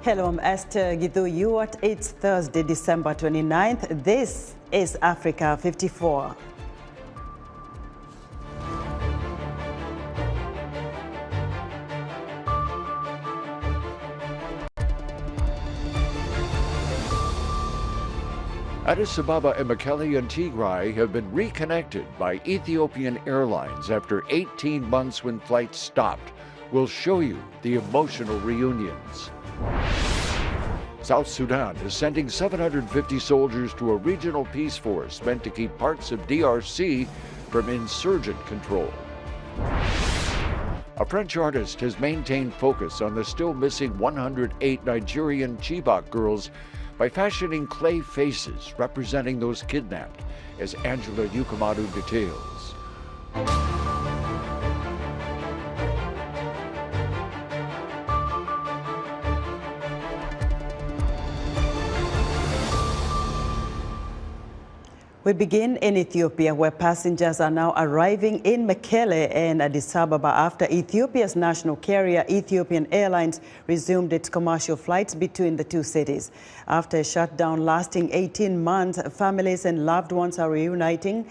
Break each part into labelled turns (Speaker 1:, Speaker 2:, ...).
Speaker 1: Hello, I'm Esther Githu. It's Thursday, December 29th. This is Africa 54.
Speaker 2: Addis Ababa and Mekele and Tigray have been reconnected by Ethiopian Airlines after 18 months when flights stopped. We'll show you the emotional reunions. South Sudan is sending 750 soldiers to a regional peace force meant to keep parts of DRC from insurgent control. A French artist has maintained focus on the still missing 108 Nigerian Chibok girls by fashioning clay faces representing those kidnapped, as Angela Ukomadu details.
Speaker 1: We begin in Ethiopia, where passengers are now arriving in Mekele and Addis Ababa after Ethiopia's national carrier, Ethiopian Airlines, resumed its commercial flights between the two cities. After a shutdown lasting 18 months, families and loved ones are reuniting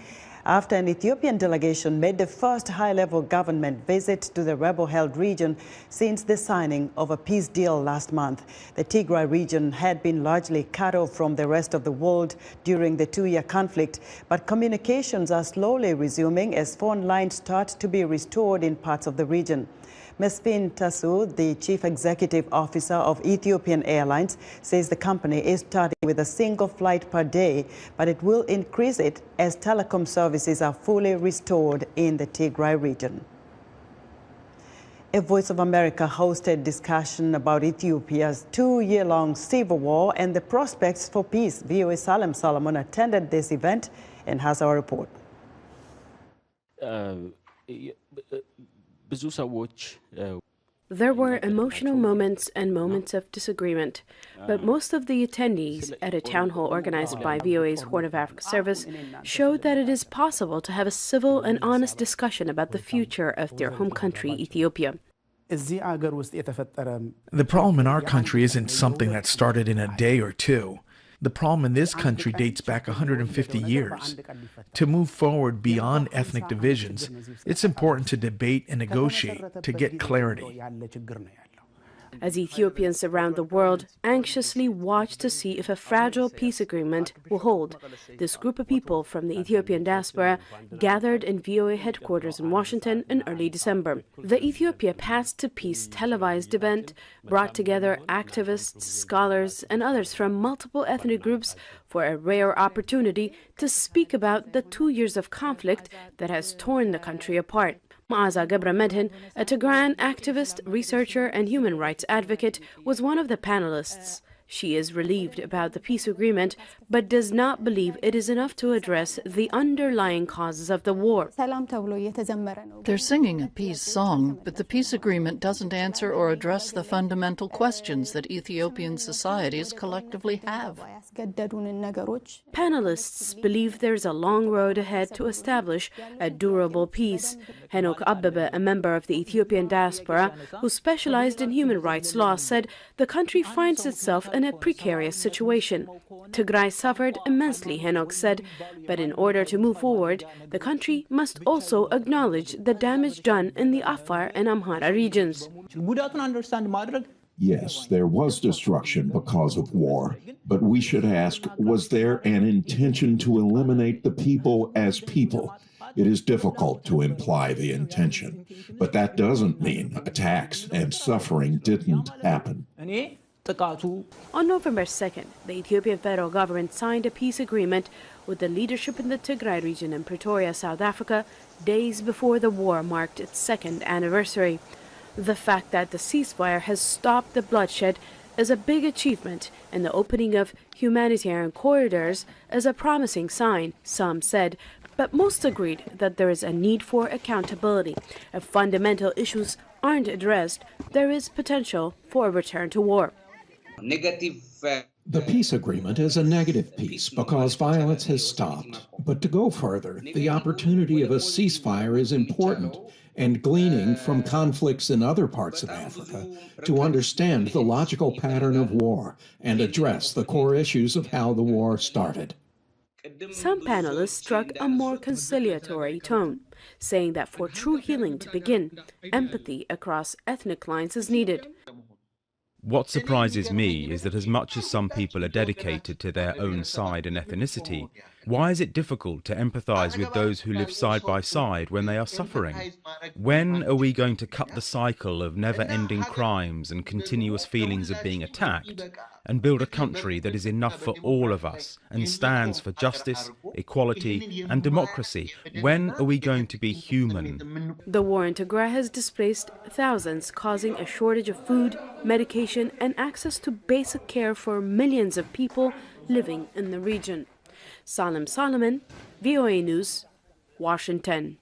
Speaker 1: after an Ethiopian delegation made the first high-level government visit to the rebel-held region since the signing of a peace deal last month. The Tigray region had been largely cut off from the rest of the world during the two-year conflict, but communications are slowly resuming as phone lines start to be restored in parts of the region. Mesfin Tasu, the chief executive officer of Ethiopian Airlines, says the company is starting with a single flight per day, but it will increase it as telecom services are fully restored in the Tigray region. A Voice of America hosted discussion about Ethiopia's two-year-long civil war and the prospects for peace. VOA Salem Solomon attended this event and has our report.
Speaker 3: There were emotional moments and moments of disagreement, but most of the attendees at a town hall organized by VOA's Horn of Africa service showed that it is possible to have a civil and honest discussion about the future of their home country, Ethiopia.
Speaker 4: The problem in our country isn't something that started in a day or two. The problem in this country dates back 150 years. To move forward beyond ethnic divisions, it's important to debate and negotiate to get clarity.
Speaker 3: As Ethiopians around the world anxiously watch to see if a fragile peace agreement will hold, this group of people from the Ethiopian diaspora gathered in VOA headquarters in Washington in early December. The Ethiopia Path to Peace televised event brought together activists, scholars, and others from multiple ethnic groups for a rare opportunity to speak about the 2 years of conflict that has torn the country apart. Maaza Gebramedhin, a Tigrayan activist, researcher, and human rights advocate, was one of the panelists. She is relieved about the peace agreement, but does not believe it is enough to address the underlying causes of the war.
Speaker 5: They're singing a peace song, but the peace agreement doesn't answer or address the fundamental questions that Ethiopian societies collectively have.
Speaker 3: Panelists believe there's a long road ahead to establish a durable peace. Henok Abebe, a member of the Ethiopian diaspora who specialized in human rights law, said the country finds itself in a precarious situation. Tigray suffered immensely, Henok said, but in order to move forward, the country must also acknowledge the damage done in the Afar and Amhara regions.
Speaker 6: Yes, there was destruction because of war, but we should ask, was there an intention to eliminate the people as people? It is difficult to imply the intention, but that doesn't mean attacks and suffering didn't happen.
Speaker 3: On November 2nd, the Ethiopian federal government signed a peace agreement with the leadership in the Tigray region in Pretoria, South Africa, days before the war marked its second anniversary. The fact that the ceasefire has stopped the bloodshed is a big achievement, and the opening of humanitarian corridors is a promising sign, some said, but most agreed that there is a need for accountability. If fundamental issues aren't addressed, there is potential for a return to war.
Speaker 7: Negative
Speaker 6: The peace agreement is a negative piece because violence has stopped. But to go further, the opportunity of a ceasefire is important, and gleaning from conflicts in other parts of Africa to understand the logical pattern of war and address the core issues of how the war started.
Speaker 3: Some panelists struck a more conciliatory tone, saying that for true healing to begin, empathy across ethnic lines is needed.
Speaker 7: What surprises me is that as much as some people are dedicated to their own side and ethnicity, why is it difficult to empathize with those who live side by side when they are suffering? When are we going to cut the cycle of never-ending crimes and continuous feelings of being attacked and build a country that is enough for all of us and stands for justice, equality and democracy? When are we going to be human?
Speaker 3: The war in Tigray has displaced thousands, causing a shortage of food, medication and access to basic care for millions of people living in the region. Salem Solomon, VOA News, Washington.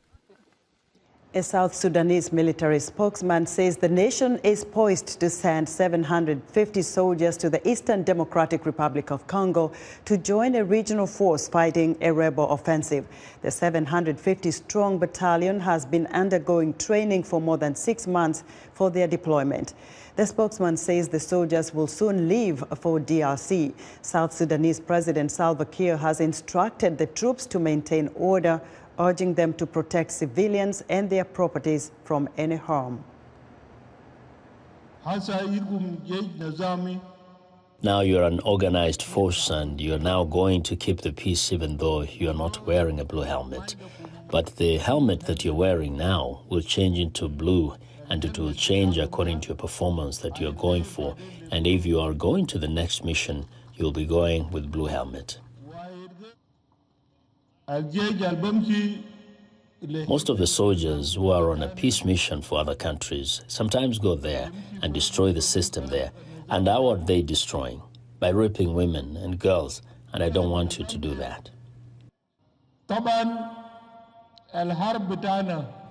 Speaker 1: A South Sudanese military spokesman says the nation is poised to send 750 soldiers to the Eastern Democratic Republic of Congo to join a regional force fighting a rebel offensive. The 750-strong battalion has been undergoing training for more than 6 months for their deployment. The spokesman says the soldiers will soon leave for DRC. South Sudanese President Salva Kiir has instructed the troops to maintain order, urging them to protect civilians and their properties from any harm.
Speaker 8: Now you're an organized force and you're now going to keep the peace even though you're not wearing a blue helmet. But the helmet that you're wearing now will change into blue, and it will change according to your performance that you're going for. And if you are going to the next mission, you'll be going with blue helmet. Most of the soldiers who are on a peace mission for other countries sometimes go there and destroy the system there. And how are they destroying? By raping women and girls, and I don't want you to do that.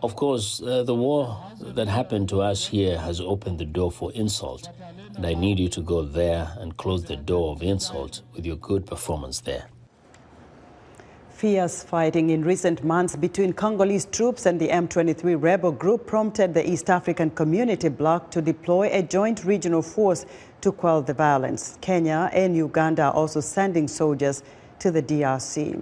Speaker 8: Of course, the war that happened to us here has opened the door for insult, and I need you to go there and close the door of insult with your good performance there.
Speaker 1: Fierce fighting in recent months between Congolese troops and the M23 rebel group prompted the East African Community Bloc to deploy a joint regional force to quell the violence. Kenya and Uganda are also sending soldiers to the DRC.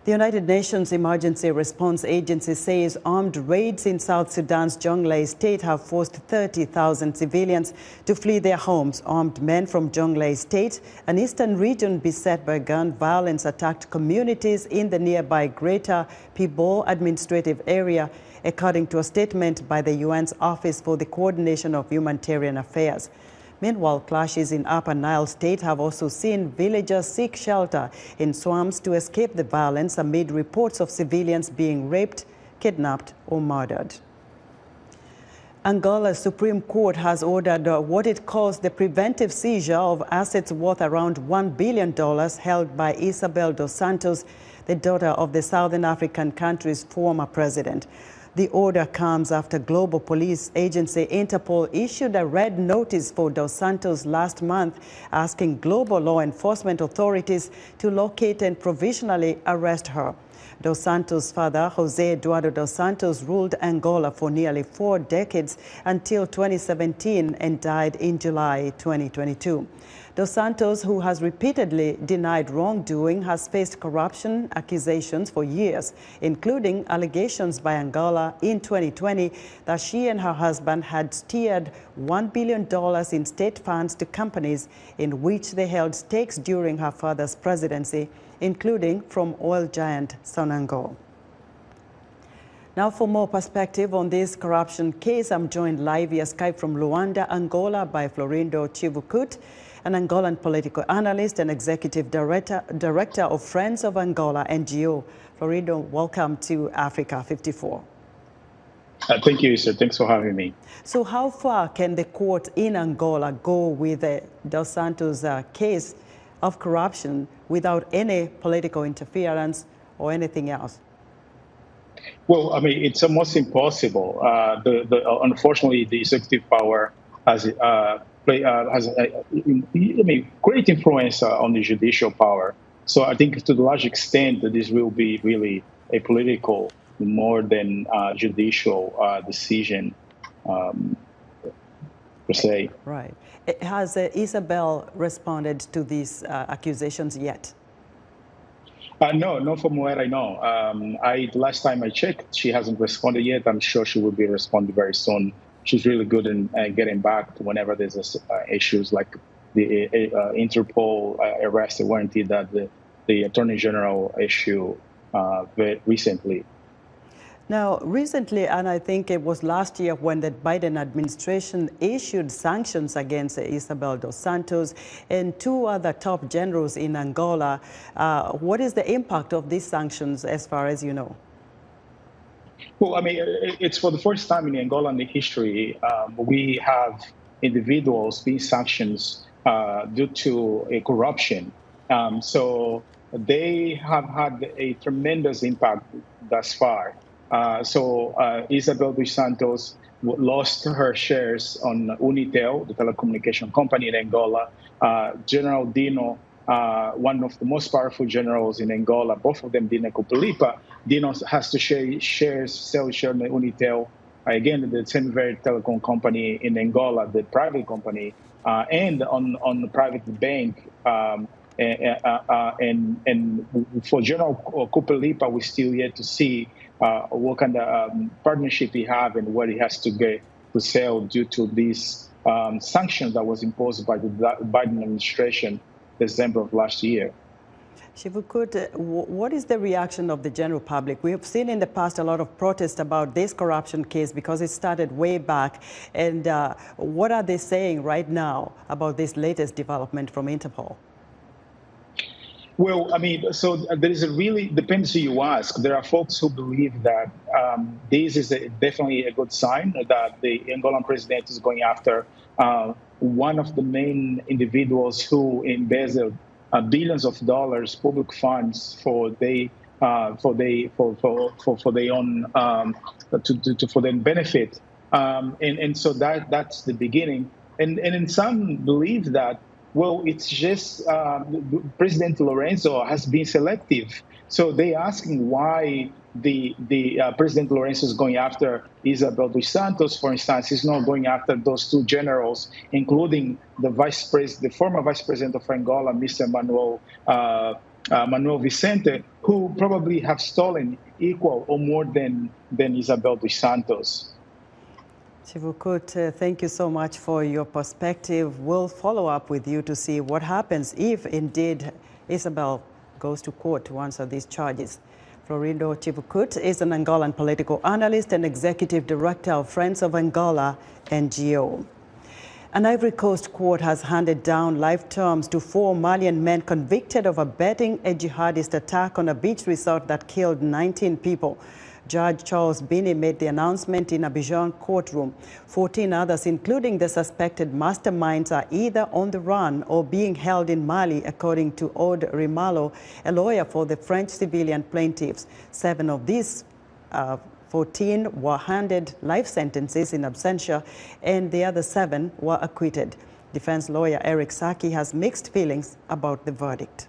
Speaker 1: The United Nations Emergency Response Agency says armed raids in South Sudan's Jonglei state have forced 30,000 civilians to flee their homes. Armed men from Jonglei state, an eastern region beset by gun violence, attacked communities in the nearby Greater Pibor administrative area, according to a statement by the UN's Office for the Coordination of Humanitarian Affairs. Meanwhile, clashes in Upper Nile State have also seen villagers seek shelter in swamps to escape the violence amid reports of civilians being raped, kidnapped or murdered. Angola's Supreme Court has ordered what it calls the preventive seizure of assets worth around $1 billion held by Isabel dos Santos, the daughter of the Southern African country's former president. The order comes after global police agency Interpol issued a red notice for dos Santos last month, asking global law enforcement authorities to locate and provisionally arrest her. Dos Santos' father, Jose Eduardo dos Santos, ruled Angola for nearly 4 decades until 2017 and died in July 2022. Dos Santos, who has repeatedly denied wrongdoing, has faced corruption accusations for years, including allegations by Angola in 2020 that she and her husband had steered $1 billion in state funds to companies in which they held stakes during her father's presidency, including from oil giant Sonangol. Now, for more perspective on this corruption case, I'm joined live via Skype from Luanda, Angola, by Florindo Chivukut, an Angolan political analyst and executive director of Friends of Angola NGO. Florindo, welcome to Africa 54.
Speaker 9: Thank you, sir. Thanks for having me.
Speaker 1: So how far can the court in Angola go with Dos Santos' case of corruption without any political interference or anything else?
Speaker 9: Well, I mean, it's almost impossible. Unfortunately, the executive power has has great influence on the judicial power. So I think to the large extent that this will be really a political more than judicial decision per se.
Speaker 1: Right. Has Isabel responded to these accusations yet?
Speaker 9: No, not from what I know. Last time I checked, she hasn't responded yet. I'm sure she will be responding very soon. She's really good in getting back whenever there's issues like the Interpol arrest warranty that the Attorney General issued very recently.
Speaker 1: Now, recently, and I think it was last year when the Biden administration issued sanctions against Isabel dos Santos and two other top generals in Angola. What is the impact of these sanctions as far as you know?
Speaker 9: Well, I mean, it's for the first time in Angola in the history, we have individuals being sanctioned due to a corruption. So they have had a tremendous impact thus far. Isabel dos Santos lost her shares on Unitel, the telecommunication company in Angola. General Dino, one of the most powerful generals in Angola, both of them Dino Kupelipa. Dino has to sell shares in Unitel, again, the same very telecom company in Angola, the private company, and on the private bank. And for General Kupelipa, we're still yet to see what kind of partnership he have and what he has to get to sell due to these sanctions that was imposed by the Biden administration December of last year.
Speaker 1: Shivukut, what is the reaction of the general public? We have seen in the past a lot of protest about this corruption case because it started way back. And what are they saying right now about this latest development from Interpol?
Speaker 9: Well, I mean, so there is a really, depends who you ask. There are folks who believe that this is definitely a good sign that the Angolan president is going after one of the main individuals who embezzled billions of dollars public funds for their benefit, and so that's the beginning. And some believe that, well, it's just President Lorenzo has been selective. So they asking why the President Lorenzo is going after Isabel dos Santos, for instance. He's not going after those two generals, including the former Vice President of Angola, Mr. Manuel Vicente, who probably have stolen equal or more than Isabel dos Santos.
Speaker 1: Shivukut, thank you so much for your perspective. We'll follow up with you to see what happens if indeed Isabel goes to court to answer these charges. Florindo Chivukut is an Angolan political analyst and executive director of Friends of Angola NGO. An Ivory Coast court has handed down life terms to 4 Malian men convicted of abetting a jihadist attack on a beach resort that killed 19 people. Judge Charles Binney made the announcement in Abidjan courtroom. 14 others, including the suspected masterminds, are either on the run or being held in Mali, according to Aude Rimalo, a lawyer for the French civilian plaintiffs. 7 of these 14 were handed life sentences in absentia, and the other 7 were acquitted. Defense lawyer Eric Saki has mixed feelings about the verdict.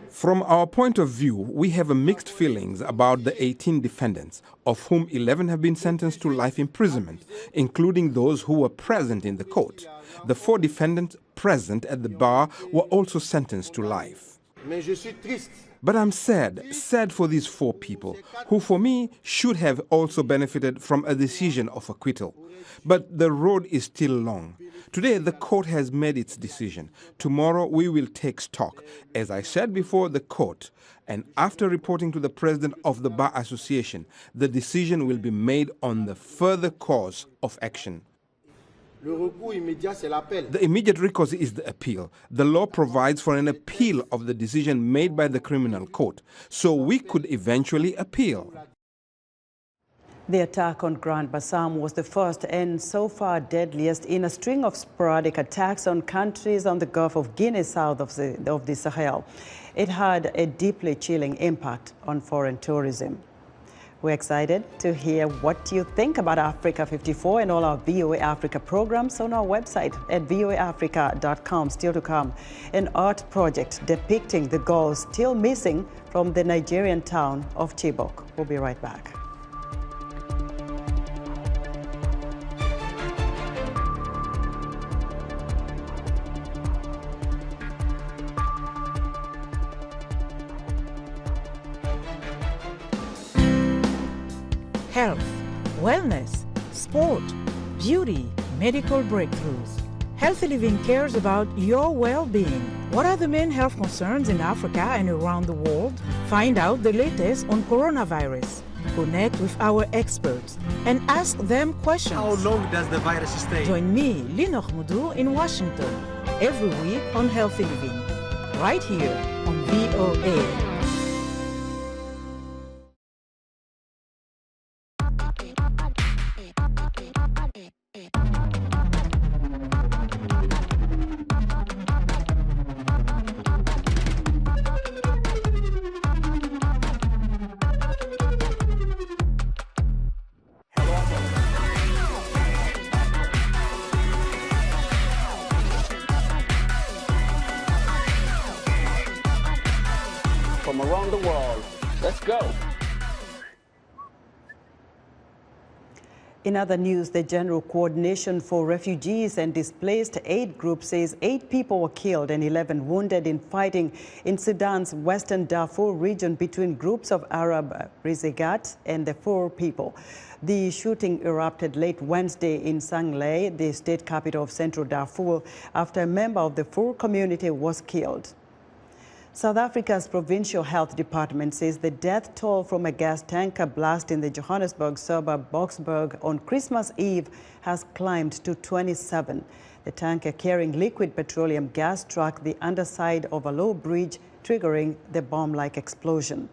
Speaker 10: From our point of view, we have mixed feelings about the 18 defendants, of whom 11 have been sentenced to life imprisonment, including those who were present in the court. The 4 defendants present at the bar were also sentenced to life. But I'm sad for these 4 people, who for me should have also benefited from a decision of acquittal. But the road is still long. Today, the court has made its decision. Tomorrow, we will take stock, as I said before the court. And after reporting to the president of the Bar Association, the decision will be made on the further course of action. The immediate recourse is the appeal. The law provides for an appeal of the decision made by the criminal court, so we could eventually appeal.
Speaker 1: The attack on Grand Bassam was the first and so far deadliest in a string of sporadic attacks on countries on the Gulf of Guinea south of the Sahel. It had a deeply chilling impact on foreign tourism. We're excited to hear what you think about Africa 54 and all our VOA Africa programs on our website at voaafrica.com. Still to come, an art project depicting the girls still missing from the Nigerian town of Chibok. We'll be right back.
Speaker 11: Health, wellness, sport, beauty, medical breakthroughs. Healthy Living cares about your well-being. What are the main health concerns in Africa and around the world? Find out the latest on coronavirus. Connect with our experts and ask them questions.
Speaker 12: How long does the virus stay?
Speaker 11: Join me, Lina Ukomadu, in Washington every week on Healthy Living, right here on VOA.
Speaker 13: From around the world. Let's go.
Speaker 1: In other news, the General Coordination for Refugees and Displaced Aid Group says 8 people were killed and 11 wounded in fighting in Sudan's western Darfur region between groups of Arab Rezigat and the Fur people. The shooting erupted late Wednesday in Sangley, the state capital of central Darfur, after a member of the Fur community was killed. South Africa's Provincial Health Department says the death toll from a gas tanker blast in the Johannesburg suburb Boksburg on Christmas Eve has climbed to 27. The tanker carrying liquid petroleum gas struck the underside of a low bridge, triggering the bomb-like explosion.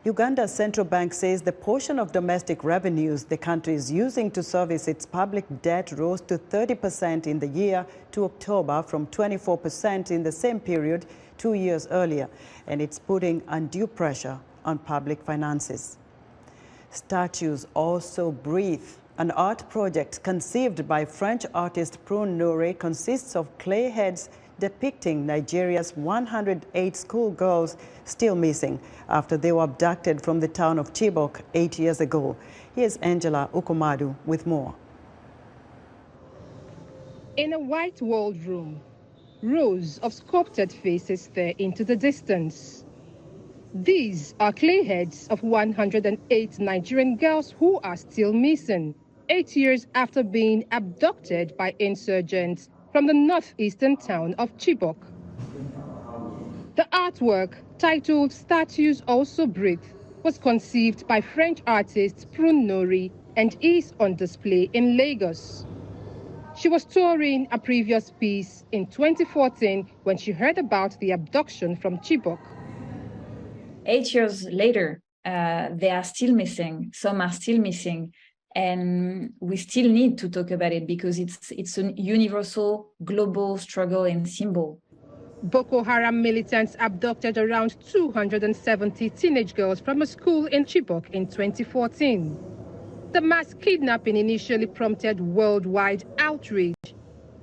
Speaker 1: Uganda's central bank says the portion of domestic revenues the country is using to service its public debt rose to 30% in the year to October from 24% in the same period 2 years earlier, and it's putting undue pressure on public finances. Statues Also Breathe, an art project conceived by French artist Prune Noure, consists of clay heads depicting Nigeria's 108 schoolgirls still missing after they were abducted from the town of Chibok 8 years ago. Here's Angela Ukomadu with more.
Speaker 14: In a white-walled room, rows of sculpted faces stare into the distance. These are clay heads of 108 Nigerian girls who are still missing, 8 years after being abducted by insurgents from the northeastern town of Chibok. The artwork, titled Statues Also Breathe, was conceived by French artist Prune Noure and is on display in Lagos. She was touring a previous piece in 2014 when she heard about the abduction from Chibok.
Speaker 15: 8 years later, they are still missing. Some are still missing. And we still need to talk about it because it's a universal, global struggle and symbol.
Speaker 14: Boko Haram militants abducted around 270 teenage girls from a school in Chibok in 2014. The mass kidnapping initially prompted worldwide outrage.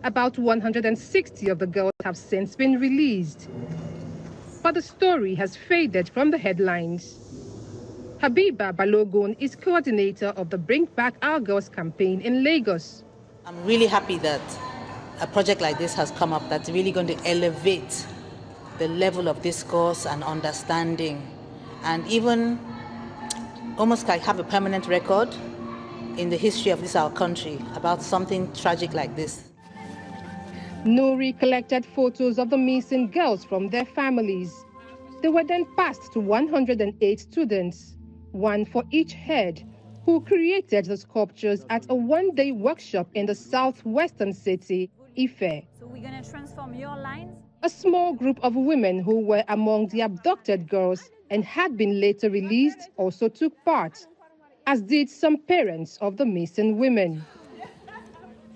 Speaker 14: About 160 of the girls have since been released. But the story has faded from the headlines. Habiba Balogun is coordinator of the Bring Back Our Girls campaign in Lagos.
Speaker 16: I'm really happy that a project like this has come up that's really going to elevate the level of discourse and understanding, and even almost like have a permanent record in the history of our country about something tragic like this.
Speaker 14: Nouri collected photos of the missing girls from their families. They were then passed to 108 students, one for each head, who created the sculptures at a one-day workshop in the southwestern city, Ife.
Speaker 17: So we're going to transform your lines?
Speaker 14: A small group of women who were among the abducted girls and had been later released also took part, as did some parents of the missing women.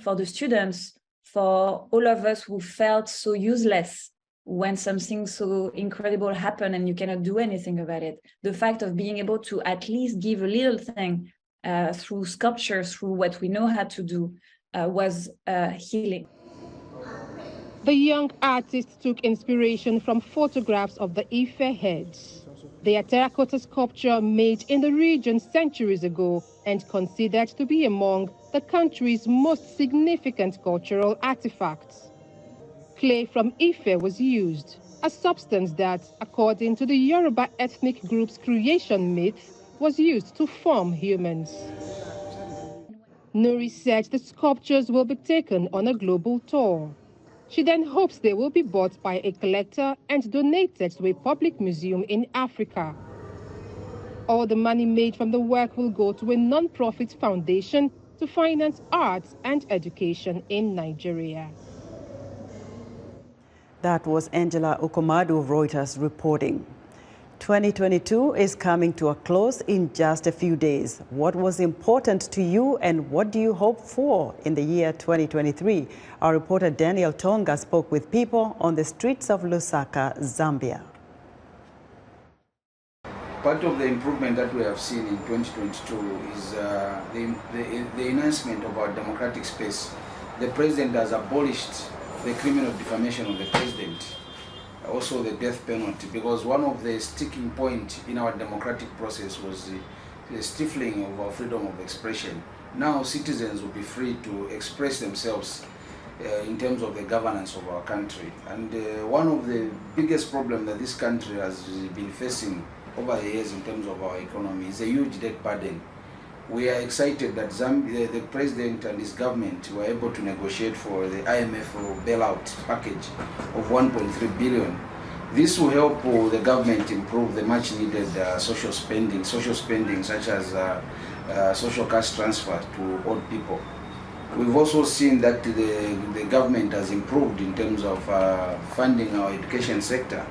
Speaker 15: For the students, for all of us who felt so useless when something so incredible happens and you cannot do anything about it. The fact of being able to at least give a little thing through sculpture, through what we know how to do, was healing.
Speaker 14: The young artist took inspiration from photographs of the Ife heads. They are terracotta sculpture made in the region centuries ago and considered to be among the country's most significant cultural artifacts. Clay from Ife was used, a substance that, according to the Yoruba ethnic group's creation myth, was used to form humans. Nuri said the sculptures will be taken on a global tour. She then hopes they will be bought by a collector and donated to a public museum in Africa. All the money made from the work will go to a non-profit foundation to finance arts and education in Nigeria.
Speaker 1: That was Angela Ukomadu of Reuters reporting. 2022 is coming to a close in just a few days. What was important to you and what do you hope for in the year 2023? Our reporter Daniel Tonga spoke with people on the streets of Lusaka, Zambia.
Speaker 18: Part of the improvement that we have seen in 2022 is the enhancement of our democratic space. The president has abolished the criminal defamation of the president, also the death penalty, because one of the sticking points in our democratic process was the stifling of our freedom of expression. Now citizens will be free to express themselves in terms of the governance of our country. And one of the biggest problems that this country has been facing over the years in terms of our economy is a huge debt burden. We are excited that Zambia, the president and his government were able to negotiate for the IMF bailout package of 1.3 billion. This will help the government improve the much needed social spending such as social cash transfer to old people. We've also seen that the government has improved in terms of funding our education sector.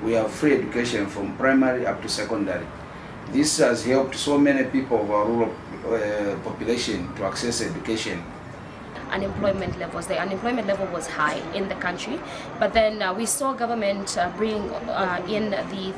Speaker 18: We have free education from primary up to secondary. This has helped so many people of our rural population to access education.
Speaker 19: Unemployment levels. The unemployment level was high in the country, but then we saw government bring in the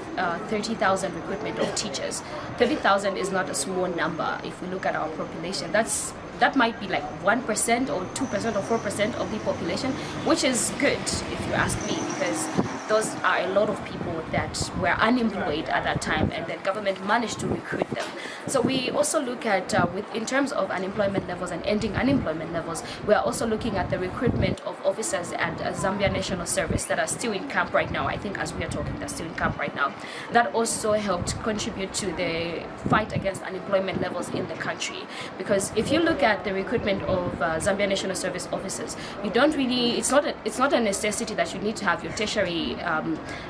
Speaker 19: 30,000 recruitment of teachers. 30,000 is not a small number if we look at our population. That might be like 1% or 2% or 4% of the population, which is good if you ask me, because those are a lot of people that were unemployed at that time, and the government managed to recruit them. So we also look at, in terms of unemployment levels and ending unemployment levels, we are also looking at the recruitment of officers at Zambia National Service that are still in camp right now. I think as we are talking, they're still in camp right now. That also helped contribute to the fight against unemployment levels in the country. Because if you look at the recruitment of Zambia National Service officers, you don't really, it's not a necessity that you need to have your tertiary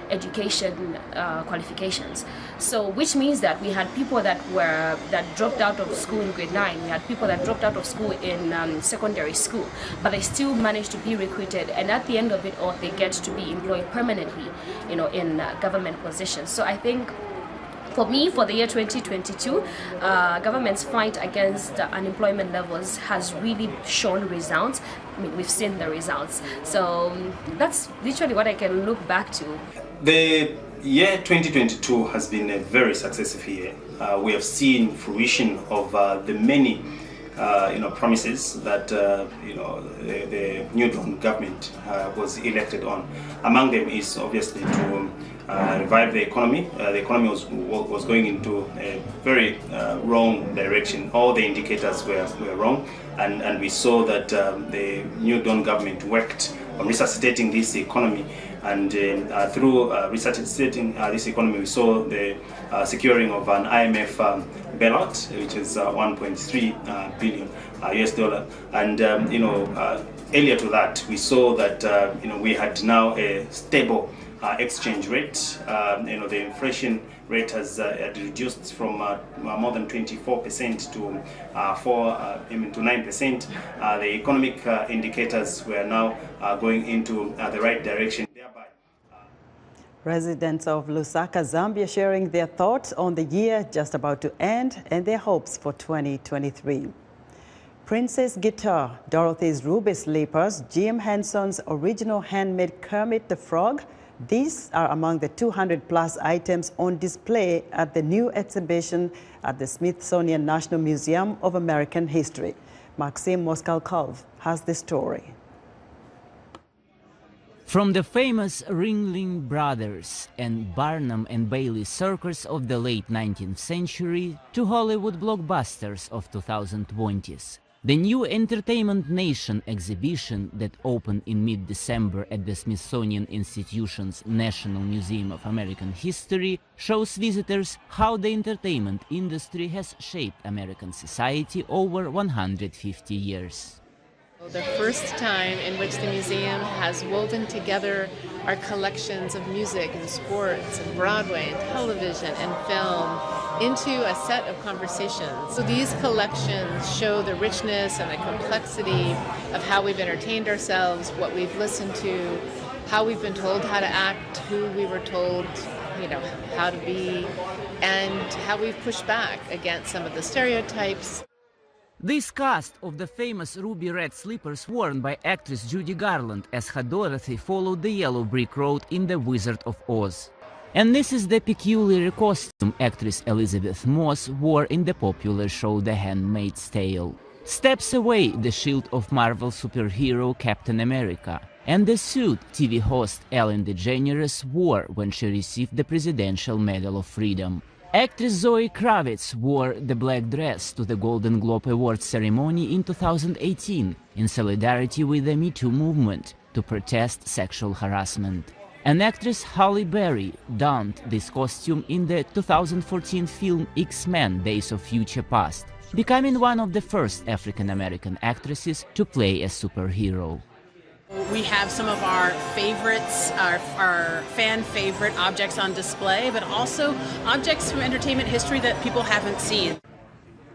Speaker 19: education qualifications. So which means that we had people that dropped out of school in grade 9, we had people that dropped out of school in secondary school, but they still managed to be recruited, and at the end of it all they get to be employed permanently, in government positions. So I think for me, for the year 2022, government's fight against unemployment levels has really shown results. I mean, we've seen the results. So that's literally what I can look back to.
Speaker 20: The year 2022 has been a very successful year. We have seen fruition of the many promises that the new government was elected on. Among them is obviously to revive the economy. The economy was going into a very wrong direction. All the indicators were wrong, and we saw that the new Dawn government worked on resuscitating this economy. And through resuscitating this economy, we saw the securing of an IMF bailout, which is 1.3 billion US dollar. And earlier to that, we saw that we had now a stable exchange rate. The inflation rate has reduced from more than 24% to 9%. The economic indicators were now going into the right direction.
Speaker 1: Residents of Lusaka, Zambia, sharing their thoughts on the year just about to end and their hopes for 2023. Princess Guitar, Dorothy's Ruby Slippers, Jim Henson's original handmade Kermit the Frog, These are among the 200+ items on display at the new exhibition at the Smithsonian National Museum of American History. Maxim Moskalkov has the story.
Speaker 21: From the famous Ringling Brothers and Barnum and Bailey circus of the late 19th century to Hollywood blockbusters of 2020s, the new Entertainment Nation exhibition that opened in mid-December at the Smithsonian Institution's National Museum of American History shows visitors how the entertainment industry has shaped American society over 150 years.
Speaker 22: The first time in which the museum has woven together our collections of music and sports and Broadway and television and film into a set of conversations. So these collections show the richness and the complexity of how we've entertained ourselves, what we've listened to, how we've been told how to act, who we were told, how to be, and how we've pushed back against some of the stereotypes.
Speaker 21: This cast of the famous ruby red slippers worn by actress Judy Garland as her Dorothy followed the yellow brick road in The Wizard of Oz. And this is the peculiar costume actress Elizabeth Moss wore in the popular show The Handmaid's Tale. Steps away the shield of Marvel superhero Captain America, and the suit TV host Ellen DeGeneres wore when she received the Presidential Medal of Freedom. Actress Zoe Kravitz wore the black dress to the Golden Globe Awards ceremony in 2018 in solidarity with the Me Too movement to protest sexual harassment. And actress Halle Berry donned this costume in the 2014 film X-Men: Days of Future Past, becoming one of the first African-American actresses to play a superhero.
Speaker 23: We have some of our favorites, our fan favorite objects on display, but also objects from entertainment history that people haven't seen.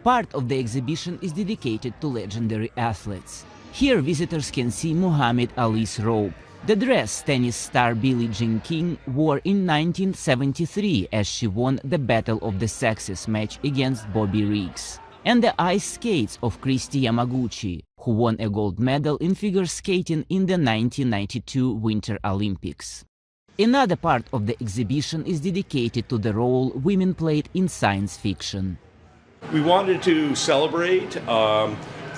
Speaker 21: Part of the exhibition is dedicated to legendary athletes. Here visitors can see Muhammad Ali's robe, the dress tennis star Billie Jean King wore in 1973 as she won the Battle of the Sexes match against Bobby Riggs, and the ice skates of Kristi Yamaguchi, who won a gold medal in figure skating in the 1992 Winter Olympics. Another part of the exhibition is dedicated to the role women played in science fiction.
Speaker 24: We wanted to celebrate the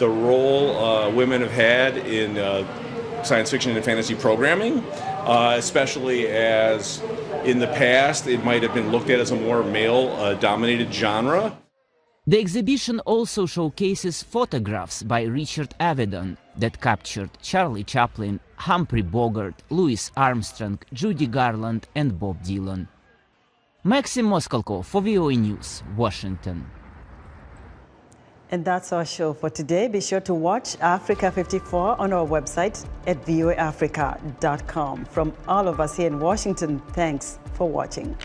Speaker 24: role women have had in science fiction and fantasy programming, especially as in the past it might have been looked at as a more male-dominated genre.
Speaker 21: The exhibition also showcases photographs by Richard Avedon that captured Charlie Chaplin, Humphrey Bogart, Louis Armstrong, Judy Garland and Bob Dylan. Maxim Moskalkov for VOA News, Washington.
Speaker 1: And that's our show for today. Be sure to watch Africa 54 on our website at voaafrica.com. From all of us here in Washington, thanks for watching.